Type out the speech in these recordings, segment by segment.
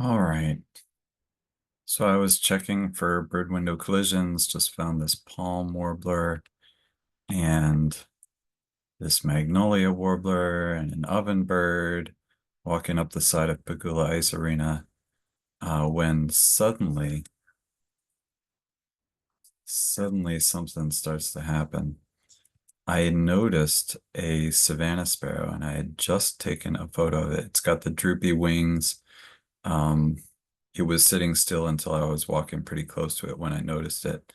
All right. So I was checking for bird window collisions, just found this palm warbler and this magnolia warbler and an ovenbird walking up the side of Pagula Ice Arena when suddenly something starts to happen. I noticed a Savannah sparrow and I had just taken a photo of it. It's got the droopy wings. Um, it was sitting still until I was walking pretty close to it when I noticed it.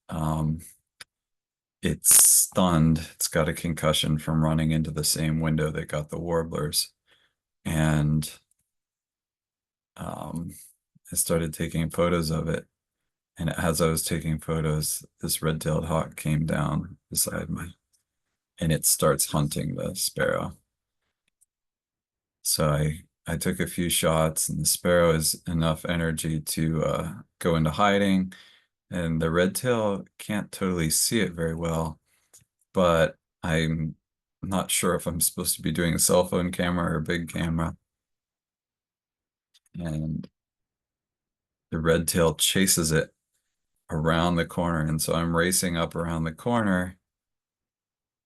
Um, it's stunned. It's got a concussion from running into the same window that got the warblers. And um, I started taking photos of it. And as I was taking photos, this red-tailed hawk came down beside me and it starts hunting the sparrow. So I took a few shots and the sparrow has enough energy to go into hiding. And the red tail can't totally see it very well, but I'm not sure if I'm supposed to be doing a cell phone camera or a big camera. And the red tail chases it around the corner. And so I'm racing up around the corner.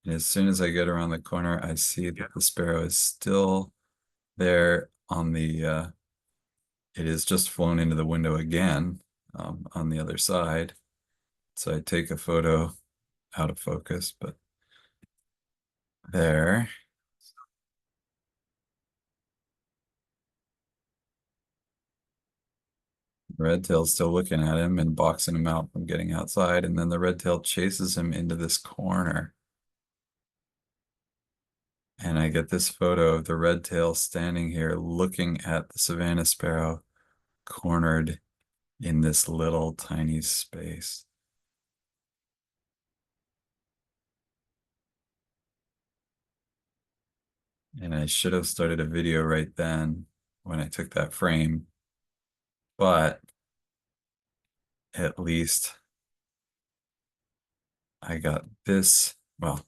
And as soon as I get around the corner, I see that the sparrow is still there on it has just flown into the window again on the other side. So I take a photo out of focus, but there. Redtail's still looking at him and boxing him out from getting outside, and then the redtail chases him into this corner. And I get this photo of the redtail standing here looking at the Savannah sparrow cornered in this little tiny space. And I should have started a video right then when I took that frame, but at least I got this. Well,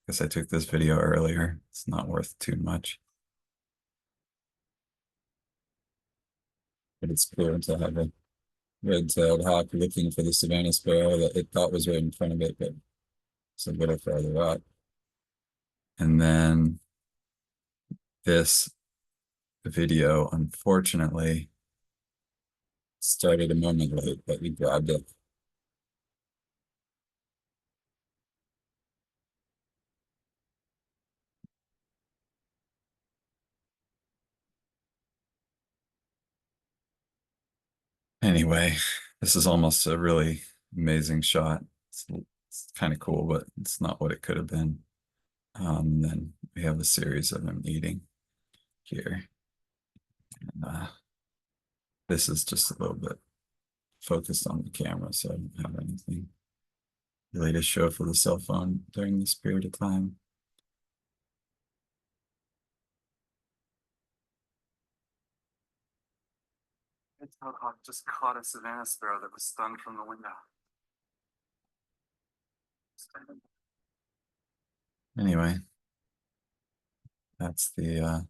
I guess I took this video earlier. It's not worth too much, but it's cool to have a red-tailed hawk looking for the Savannah sparrow that it thought was right in front of it, but it's a little further up. And then this video, unfortunately, started a moment late, but we grabbed it. Anyway, this is almost a really amazing shot. It's kind of cool, but it's not what it could have been. Then we have a series of them eating here. Uh, this is just a little bit focused on the camera, so I don't have anything really to show for the cell phone during this period of time. Red-tailed hawk just caught a Savannah sparrow that was stunned from the window. Anyway, that's the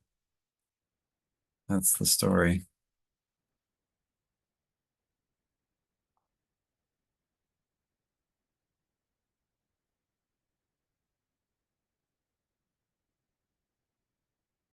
story.